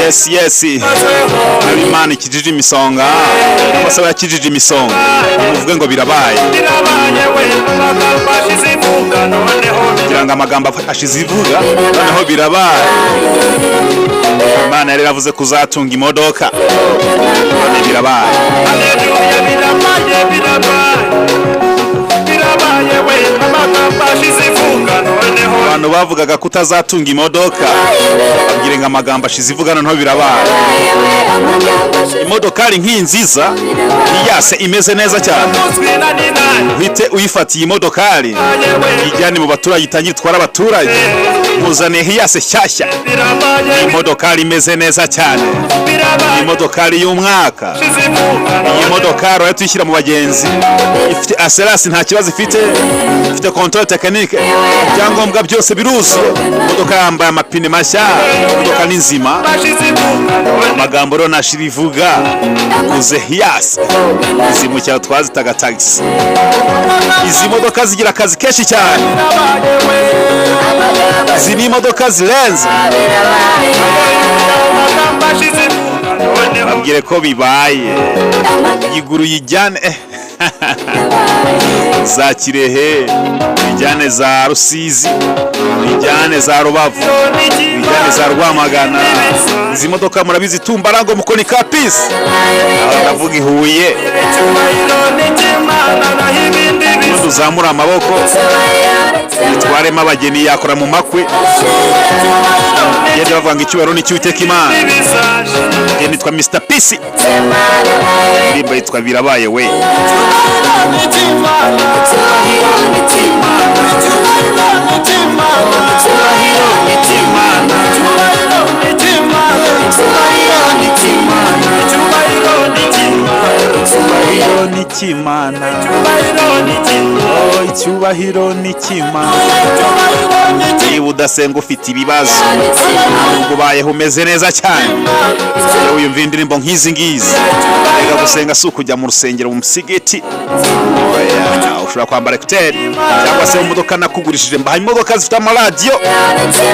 yes Imana ikijije imisonga basaba yakijije imisonga muvuge ngo birabaye kugira ngo amagambo ashize ivuga noneho birabaye. Imana yari yaravuze kuzatunga imodoka none birabaye. Abantu bavugaga kutazatunga imodoka babwire ngo amagambo ashize ivuga noneho birabaye. Imodoka ari nk'iyi nziza iyase imeze neza cyane uhite uyifatiye imodokari ijyane mu baturage itangira itwara abaturage muzane hiyase shyashya. Imodokari imeze neza cyane, imodokari y'umwaka, imodokari yo tuyishyira mu bagenzi, ifite aserasi nta kibazo ifite, ifite control technique, ibyangombwa byose biruzuye. Imodoka yambaye amapine mashya, imodoka ni nzima. Amagambo rero nashira ivuga uze hiyase izi mu cyaro twazitaga taxi. Izi modoka zigira akazi kenshi cyane, izi ni imodoka zirenze. Babwire ko bibaye iguru yijyane za Kirehe, ijyane za Rusizi, ijyane za Rubavu, ijyane za Rwamagana. Izi modoka murabizi Tumbarango Mukoni Kapisi, ndavuga Ihuye. Tuzamura amaboko twarema abageni yakora mu makwe yende bavanga icyubaro n'icyuteka Imana. Yende nitwa Mr. Peace, ndimba yitwa birabaye we. Icyubahiro ni cy'Imana. Niba udasenga ufite ibibazo nubwo ubayeho umeze neza cyane, uyumva indirimbo nk'izi ngizi. Reka gusenga si ukujya mu rusengero mu musigiti, ushobora kwambara ekuteri cyangwa se mu modoka nakugurishije. Mbaha imodoka zifite amaradiyo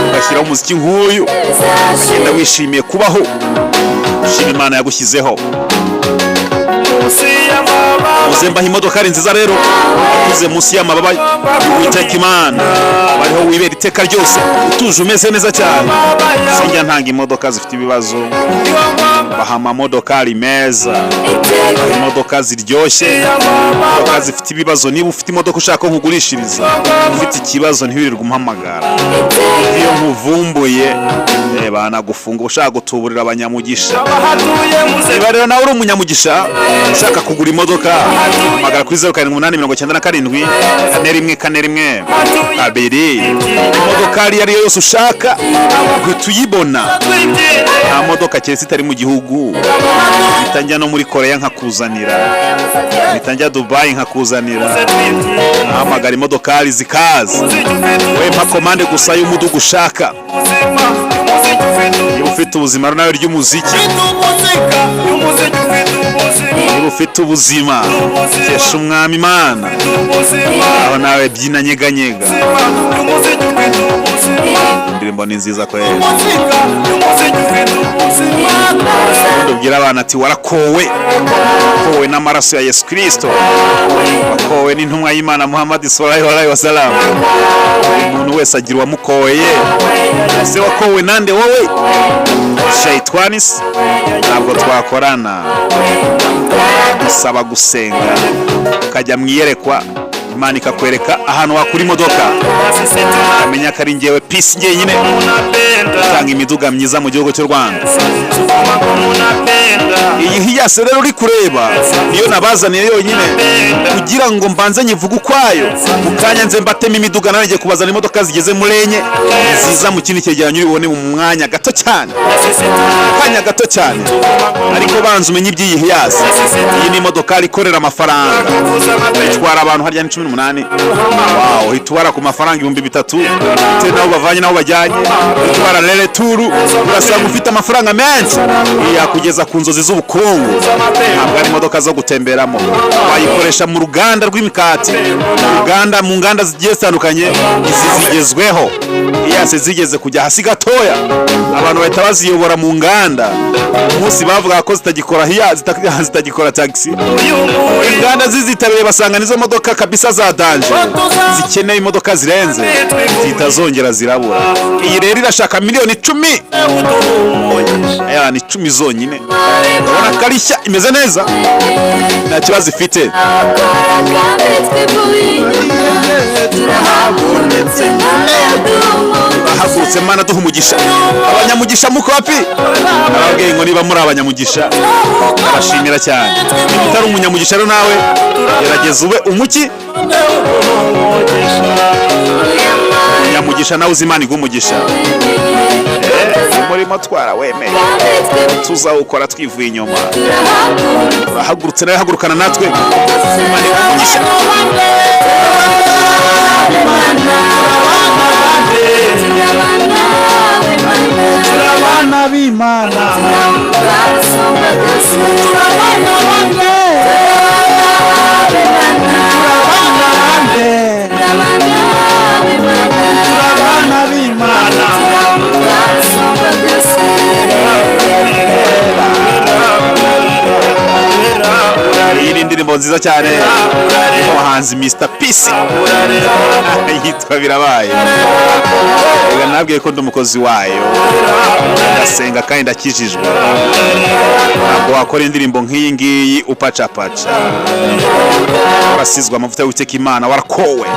ugashyiraho umuziki nk'uyu ugenda wishimiye kubaho, ushima Imana yagushyizeho. Uzembaho imodoka ari nziza rero uze munsi y'amababa y'Uwiteka Imana, bariho wibera iteka ryose utuje umeze neza cyane. Sinjya ntanga imodoka zifite ibibazo, baha amamodokari meza, imodoka ziryoshye, imodoka zifite ibibazo. Niba ufite imodoka ushaka nkugurishiriza, ufite ikibazo ntiwirirwe umpamagara. Iyo nkuvumbuye banagufunga ushaka gutuburira abanyamugisha. Niba rero nawe uri umunyamugisha ushaka kugura imodoka, hamagara kuri 0787 41 42. Imodoka ariyo yose ushaka uhita uyibona. Nta modoka keretse itari mu gihugu. Itanjya no muri Korea nkakuzanira, itanjya Dubai nkakuzanira. Hamagara imodoka zikaza, we mpa komande gusa y'umudugu ushaka. Niba ufite ubuzima nawe ry'umuziki, niba ufite ubuzima kesha umwami Imana, aho nawe byina nyeganyega. Indirimbo ni nziza kweli. Ndubwira abana ati warakowe, wakowe n'amaraso ya Yesu Kristo, wakowe n'intumwa y'Imana Muhammad sallallahu alaihi wasallam. Umuntu wese agira uwamukoye. Ese wakowe nande wowe? Shaitani ntabwo twakorana. Usaba gusenga ukajya mwiyerekwa, Imana ikakwereka ahantu wakura imodoka, amenya ko ari ngewe Peace ngenyine utanga imiduga myiza mu gihugu cy'u Rwanda. Iyi hiyase rero uri kureba niyo nabazaniye yonyine kugira ngo mbanze nyivuga ukwayo. Mukanya nze mbatema imiduga nanjye kubazana imodoka zigeze muri enye ziza mu kindi cyegeranyo ubibone mu mwanya gato cyane, kanya gato cyane. Ariko banza umenye iby'iyi hiyase. Iyi ni imodoka ikorera amafaranga, itwara abantu harya 18. Wow, hitwara ku mafaranga 3000 bitewe naho bavanye naho bajyanye. Hitwara Rere Tour urasanga ufite amafaranga menshi yakugeza ku nzozi z'ubukungu. Ntabwo ari imodoka zo gutemberamo, wayikoresha mu ruganda rw'imikati, mu nganda zigiye zitandukanye. Izi zigezweho iyase zigeze kujya hasi gatoya, abantu bahita baziyobora mu nganda. Umunsi bavuga ko zitagikora zitagikora taxi, inganda zizitabiriye basanga nizo modoka kabisa za danje, zikeneye imodoka zirenze zitazongera zirabura. Iyi rero irashaka miliyoni 10. Aya ni 10 zonyine. Urabona karishya imeze neza, nta kibazo ifite. Bahagurutse Mana duha umugisha. Abanyamugisha muko wapi? Ababwiye ngo niba muri abanyamugisha barashimira cyane. Niba utari umunyamugisha rero nawe gerageza ube umuki. Munyamugisha nawe uzimana igumugisha. Umurimo twara wemeye tuzawukora twivuye inyuma. Bahagurutse nawe hagurukana natwe. Imana igumugisha. Turabana b'Imana, iyi ni indirimbo nziza cyane umuhanzi Mr Peace yitwa Birabaye. Reka nabwiye ko ndi umukozi wayo, ndasenga kandi ndakijijwe. Ntabwo wakora indirimbo nk'iyi ngiyi upacapaca. Warasizwe amavuta y'Uwiteka Imana, warakowe.